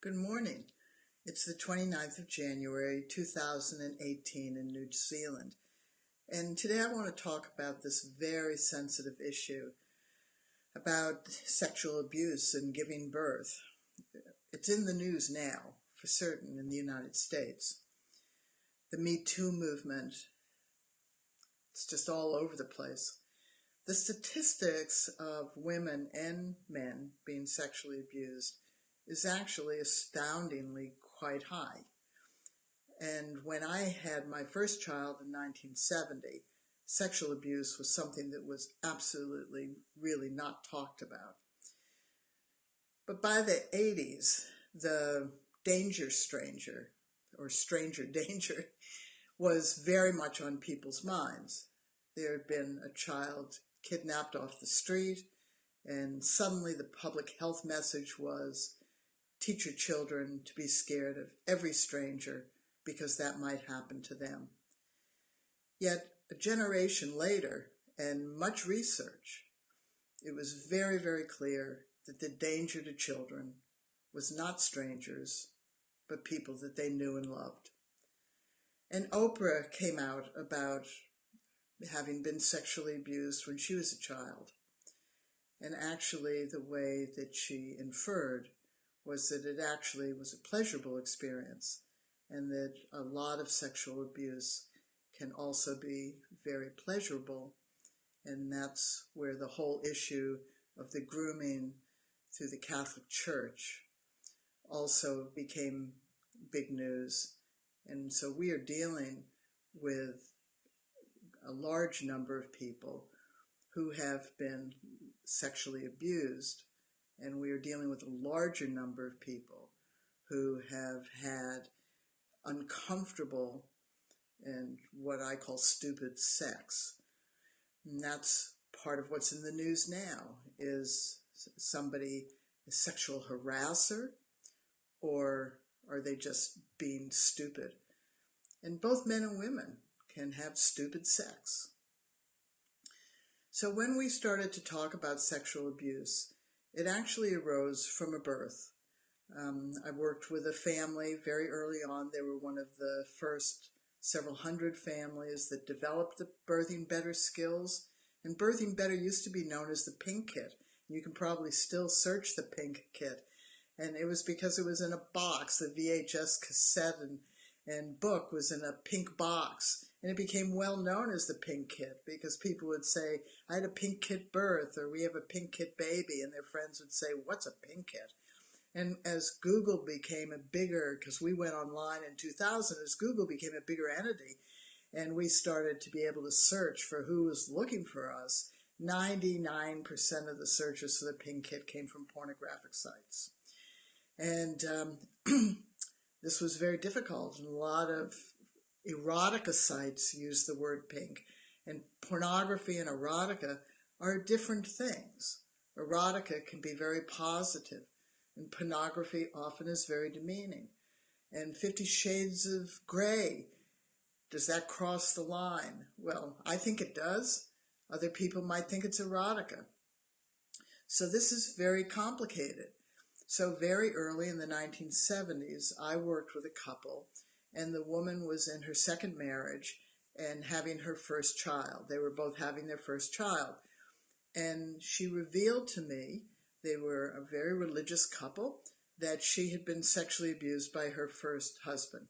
Good morning. It's the 29th of January 2018 in New Zealand. And today I want to talk about this very sensitive issue about sexual abuse and giving birth. It's in the news now, for certain, in the United States. The Me Too movement, it's just all over the place. The statistics of women and men being sexually abused is actually astoundingly quite high. And when I had my first child in 1970, sexual abuse was something that was absolutely, really not talked about. But by the 80s, the danger stranger, or stranger danger, was very much on people's minds. There had been a child kidnapped off the street, and suddenly the public health message was, teach your children to be scared of every stranger because that might happen to them. Yet a generation later, and much research, it was very, very clear that the danger to children was not strangers, but people that they knew and loved. And Oprah came out about having been sexually abused when she was a child. And actually the way that she inferred was that it actually was a pleasurable experience, and that a lot of sexual abuse can also be very pleasurable, and that's where the whole issue of the grooming through the Catholic Church also became big news. And so we are dealing with a large number of people who have been sexually abused, and we are dealing with a larger number of people who have had uncomfortable and what I call stupid sex. And that's part of what's in the news now. Is somebody a sexual harasser, or are they just being stupid? And both men and women can have stupid sex. So when we started to talk about sexual abuse, it actually arose from a birth. I worked with a family very early on. They were one of the first several hundred families that developed the Birthing Better skills. And Birthing Better used to be known as the Pink Kit. You can probably still search the Pink Kit. And it was because it was in a box. The VHS cassette and book was in a pink box. And it became well known as the Pink Kit because people would say, I had a Pink Kit birth, or we have a Pink Kit baby, and their friends would say, what's a Pink Kit? And as Google became a bigger, because we went online in 2000, as Google became a bigger entity, and we started to be able to search for who was looking for us, 99% of the searches for the Pink Kit came from pornographic sites. And this was very difficult, and a lot of erotica sites use the word pink, and pornography and erotica are different things. Erotica can be very positive, and pornography often is very demeaning. And 50 Shades of Grey, does that cross the line? Well, I think it does. Other people might think it's erotica. So this is very complicated. So very early in the 1970s, I worked with a couple, and the woman was in her second marriage and having her first child. They were both having their first child. And she revealed to me, they were a very religious couple, that she had been sexually abused by her first husband.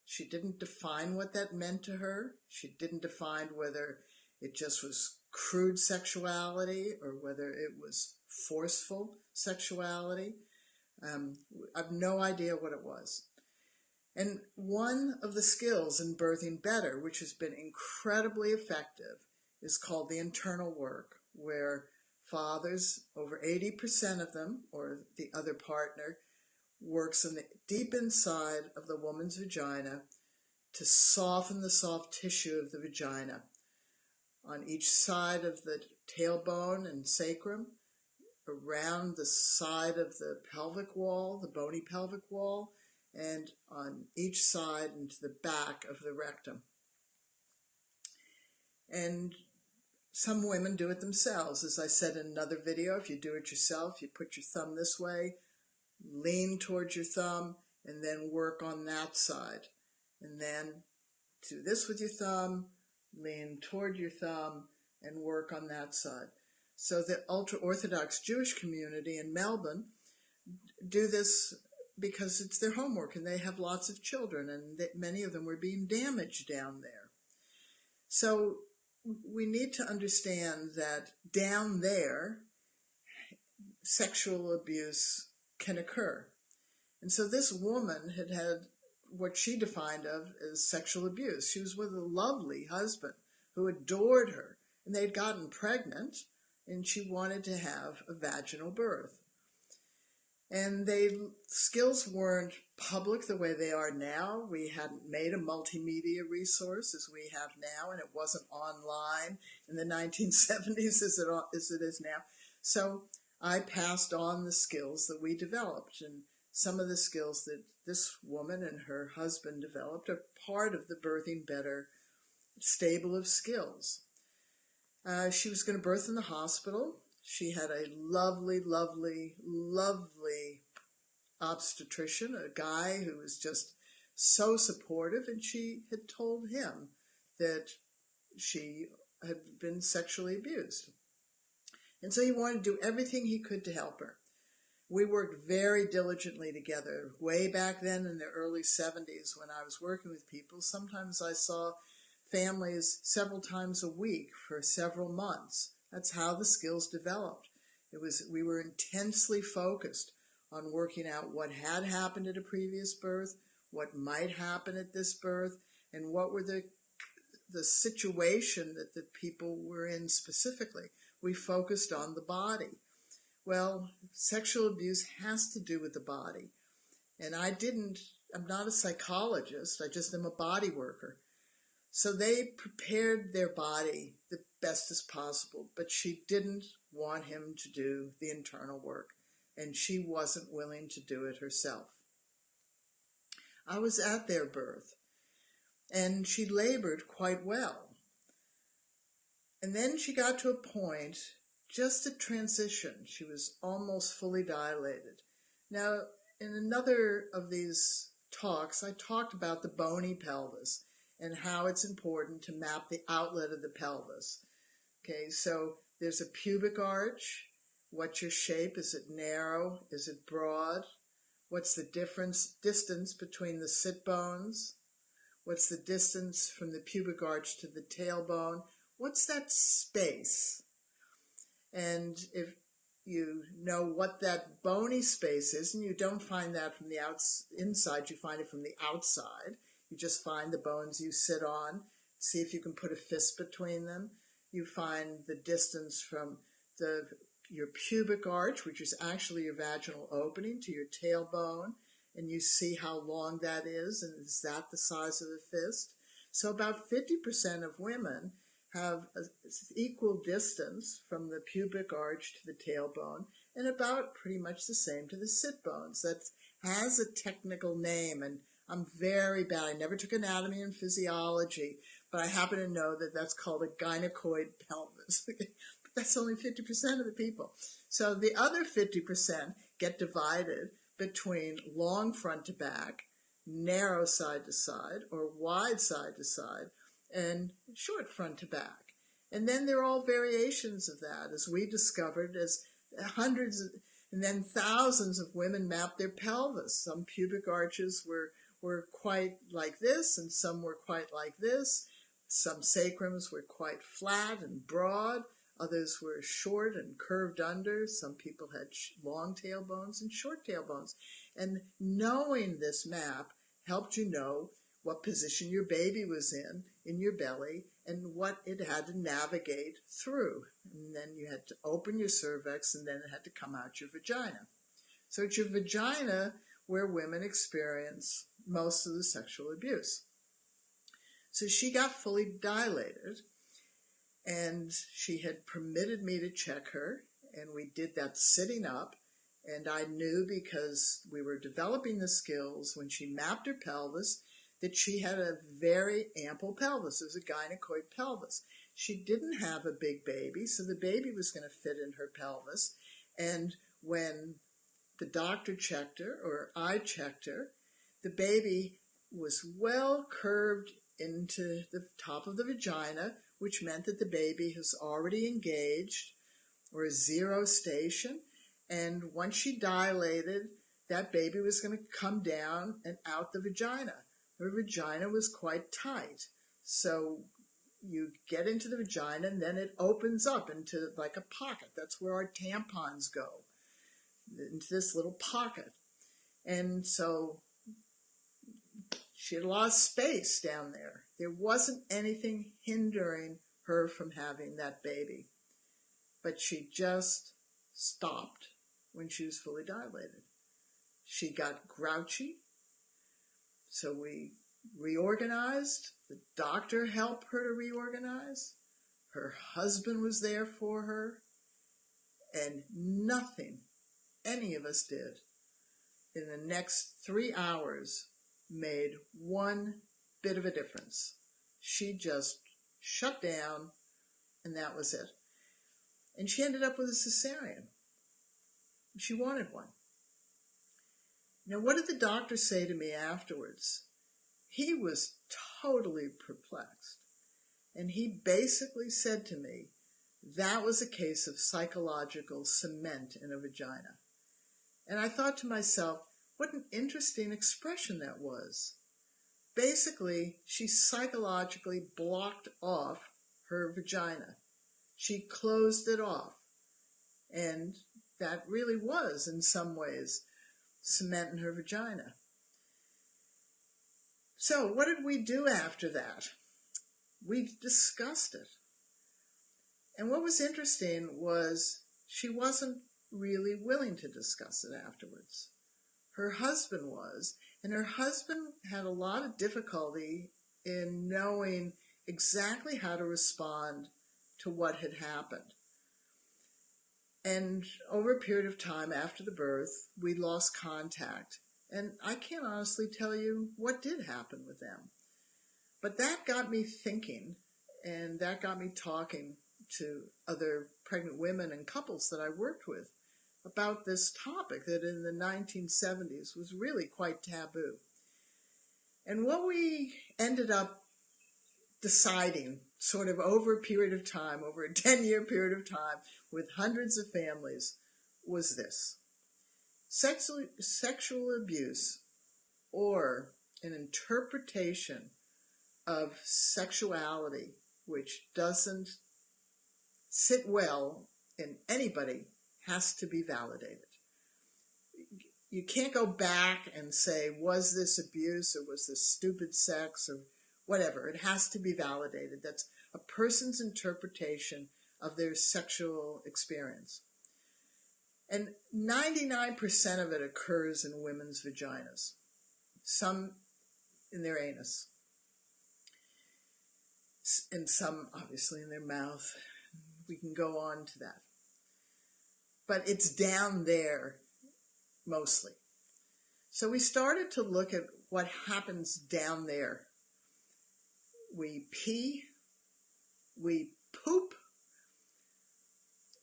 She didn't define what that meant to her. She didn't define whether it just was crude sexuality or whether it was forceful sexuality. I have no idea what it was. And one of the skills in Birthing Better, which has been incredibly effective, is called the internal work, where fathers, over 80% of them, or the other partner, works in the deep inside of the woman's vagina to soften the soft tissue of the vagina on each side of the tailbone and sacrum, around the side of the pelvic wall, the bony pelvic wall, and on each side into the back of the rectum. And some women do it themselves. As I said in another video, if you do it yourself, you put your thumb this way, lean towards your thumb, and then work on that side. And then do this with your thumb, lean toward your thumb, and work on that side. So the ultra-Orthodox Jewish community in Melbourne do this because it's their homework, and they have lots of children, and many of them were being damaged down there. So we need to understand that down there, sexual abuse can occur. And so this woman had what she defined of as sexual abuse. She was with a lovely husband who adored her, and they'd gotten pregnant, and she wanted to have a vaginal birth. And skills weren't public the way they are now. We hadn't made a multimedia resource as we have now, and it wasn't online in the 1970s as it is now. So I passed on the skills that we developed, and some of the skills that this woman and her husband developed are part of the Birthing Better stable of skills. She was going to birth in the hospital. She had a lovely, lovely, lovely obstetrician, a guy who was just so supportive, and she had told him that she had been sexually abused. And so he wanted to do everything he could to help her. We worked very diligently together. Way back then in the early 70s when I was working with people, sometimes I saw families several times a week for several months. That's how the skills developed. We were intensely focused on working out what had happened at a previous birth, what might happen at this birth, and what were the situation that the people were in specifically. We focused on the body. Well, sexual abuse has to do with the body. And I'm not a psychologist, I just am a body worker. So they prepared their body the best as possible, but she didn't want him to do the internal work, and she wasn't willing to do it herself. I was at their birth, and she labored quite well. And then she got to a point, just at transition, she was almost fully dilated. Now, in another of these talks, I talked about the bony pelvis and how it's important to map the outlet of the pelvis. Okay, so there's a pubic arch. What's your shape? Is it narrow? Is it broad? What's the distance between the sit bones? What's the distance from the pubic arch to the tailbone? What's that space? And if you know what that bony space is, and you don't find that from the inside, you find it from the outside. You just find the bones you sit on, see if you can put a fist between them. You find the distance from your pubic arch, which is actually your vaginal opening, to your tailbone, and you see how long that is, and is that the size of the fist? So about 50% of women have an equal distance from the pubic arch to the tailbone, and about pretty much the same to the sit bones. That has a technical name, and I'm very bad. I never took anatomy and physiology, but I happen to know that that's called a gynecoid pelvis. But that's only 50% of the people. So the other 50% get divided between long front to back, narrow side to side, or wide side to side, and short front to back. And then there are all variations of that, as we discovered, as hundreds and then thousands of women mapped their pelvis. Some pubic arches were quite like this, and some were quite like this. Some sacrums were quite flat and broad. Others were short and curved under. Some people had long tailbones and short tailbones. And knowing this map helped you know what position your baby was in your belly, and what it had to navigate through. And then you had to open your cervix, and then it had to come out your vagina. So it's your vagina where women experience most of the sexual abuse. So she got fully dilated, and she had permitted me to check her, and we did that sitting up, and I knew, because we were developing the skills when she mapped her pelvis, that she had a very ample pelvis. It was a gynecoid pelvis. She didn't have a big baby, so the baby was going to fit in her pelvis, and when the doctor checked her, or I checked her, the baby was well curved into the top of the vagina, which meant that the baby was already engaged, or a zero station, and once she dilated, that baby was going to come down and out the vagina. Her vagina was quite tight, so you get into the vagina and then it opens up into like a pocket. That's where our tampons go, into this little pocket. And so she had a lot of space down there. There wasn't anything hindering her from having that baby, but she just stopped when she was fully dilated. She got grouchy, so we reorganized. The doctor helped her to reorganize. Her husband was there for her, and nothing any of us did in the next 3 hours made one bit of a difference. She just shut down, and that was it. And she ended up with a cesarean. She wanted one. Now, what did the doctor say to me afterwards? He was totally perplexed. And he basically said to me, that was a case of psychological cement in a vagina. And I thought to myself, what an interesting expression that was. Basically, she psychologically blocked off her vagina. She closed it off. And that really was, in some ways, cement in her vagina. So what did we do after that? We discussed it. And what was interesting was she wasn't really willing to discuss it afterwards. Her husband was, and her husband had a lot of difficulty in knowing exactly how to respond to what had happened. And over a period of time after the birth, we lost contact. And I can't honestly tell you what did happen with them. But that got me thinking, and that got me talking to other pregnant women and couples that I worked with about this topic that in the 1970s was really quite taboo. And what we ended up deciding sort of over a period of time, over a 10-year period of time, with hundreds of families, was this. Sexual abuse, or an interpretation of sexuality which doesn't sit well in anybody, has to be validated. You can't go back and say, was this abuse, or was this stupid sex, or whatever. It has to be validated. That's a person's interpretation of their sexual experience. And 99% of it occurs in women's vaginas, some in their anus, and some obviously in their mouth. We can go on to that. But it's down there mostly. So we started to look at what happens down there. We pee, we poop,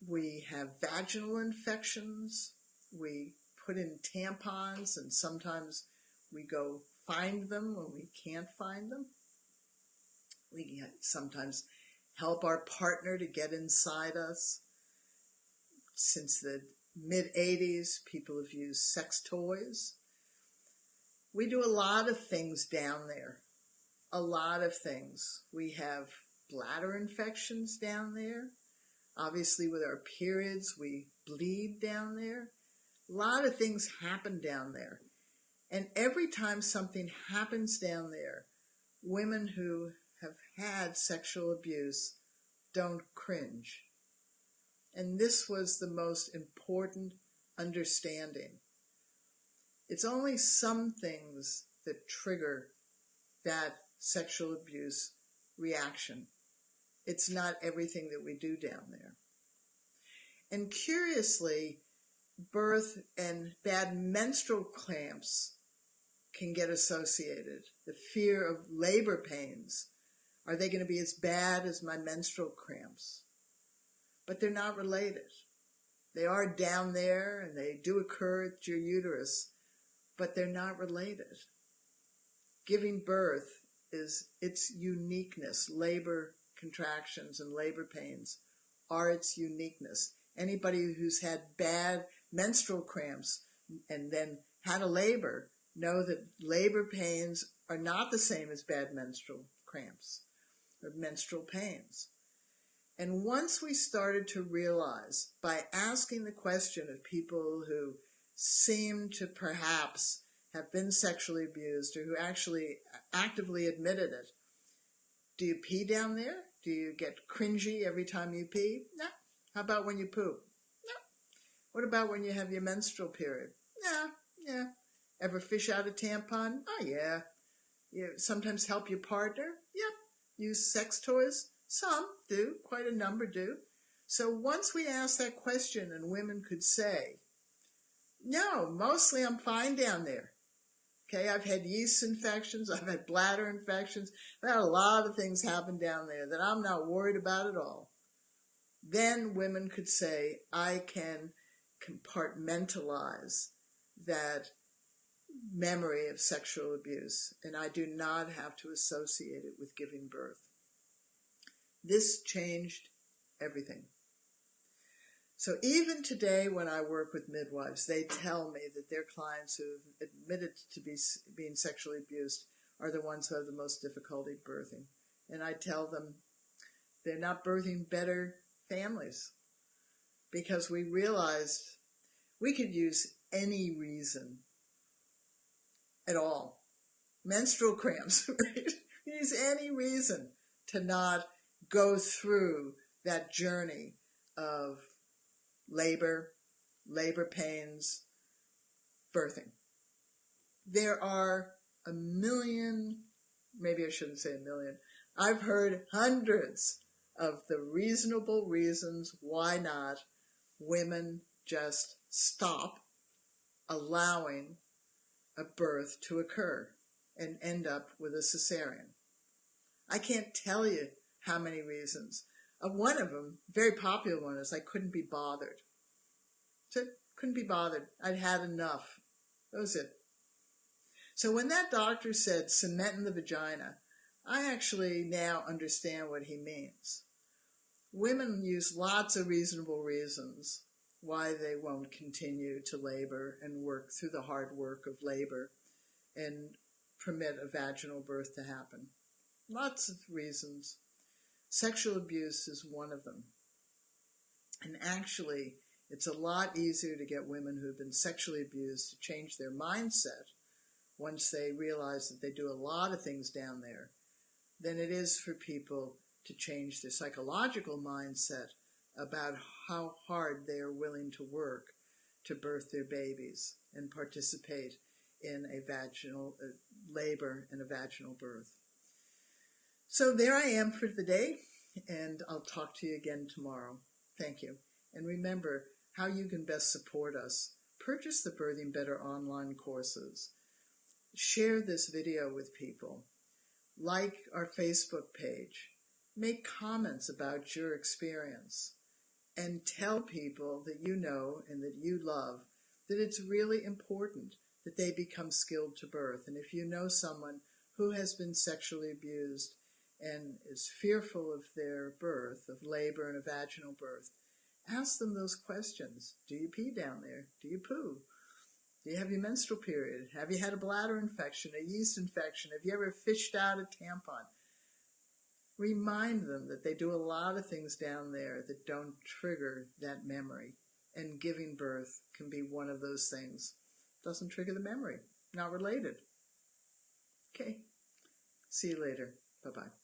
we have vaginal infections, we put in tampons, and sometimes we go find them when we can't find them. We sometimes help our partner to get inside us. Since the mid-'80s, people have used sex toys. We do a lot of things down there, a lot of things. We have bladder infections down there. Obviously, with our periods, we bleed down there. A lot of things happen down there. And every time something happens down there, women who have had sexual abuse don't cringe. And this was the most important understanding. It's only some things that trigger that sexual abuse reaction. It's not everything that we do down there. And curiously, birth and bad menstrual cramps can get associated. The fear of labor pains. Are they going to be as bad as my menstrual cramps? But they're not related. They are down there and they do occur at your uterus, but they're not related. Giving birth is its uniqueness. Labor contractions and labor pains are its uniqueness. Anybody who's had bad menstrual cramps and then had a labor know that labor pains are not the same as bad menstrual cramps or menstrual pains. And once we started to realize, by asking the question of people who seem to perhaps have been sexually abused or who actually actively admitted it, do you pee down there? Do you get cringy every time you pee? No. How about when you poop? No. What about when you have your menstrual period? Yeah. Ever fish out a tampon? Oh, yeah. You sometimes help your partner? Yep. Use sex toys? Some do. Quite a number do. So once we asked that question and women could say, no, mostly I'm fine down there. Okay, I've had yeast infections, I've had bladder infections, I've had a lot of things happen down there that I'm not worried about at all. Then women could say, I can compartmentalize that memory of sexual abuse, and I do not have to associate it with giving birth. This changed everything. So even today when I work with midwives, they tell me that their clients who have admitted to being sexually abused are the ones who have the most difficulty birthing. And I tell them they're not birthing better families, because we realized we could use any reason at all. Menstrual cramps, right? Use any reason to not go through that journey of labor pains, birthing. There are a million, maybe I shouldn't say a million, I've heard hundreds of the reasonable reasons why not women just stop allowing a birth to occur and end up with a cesarean. I can't tell you how many reasons. One of them, very popular one, is I couldn't be bothered. So couldn't be bothered. I'd had enough. That was it. So when that doctor said cement in the vagina, I actually now understand what he means. Women use lots of reasonable reasons why they won't continue to labor and work through the hard work of labor and permit a vaginal birth to happen. Lots of reasons. Sexual abuse is one of them. And actually, it's a lot easier to get women who have been sexually abused to change their mindset once they realize that they do a lot of things down there than it is for people to change their psychological mindset about how hard they are willing to work to birth their babies and participate in a vaginal labor and a vaginal birth. So there I am for the day, and I'll talk to you again tomorrow. Thank you. And remember how you can best support us. Purchase the Birthing Better online courses. Share this video with people. Like our Facebook page. Make comments about your experience. And tell people that you know and that you love that it's really important that they become skilled to birth. And if you know someone who has been sexually abused and is fearful of their birth, of labor and a vaginal birth, ask them those questions. Do you pee down there? Do you poo? Do you have your menstrual period? Have you had a bladder infection, a yeast infection? Have you ever fished out a tampon? Remind them that they do a lot of things down there that don't trigger that memory. And giving birth can be one of those things. Doesn't trigger the memory. Not related. Okay. See you later. Bye-bye.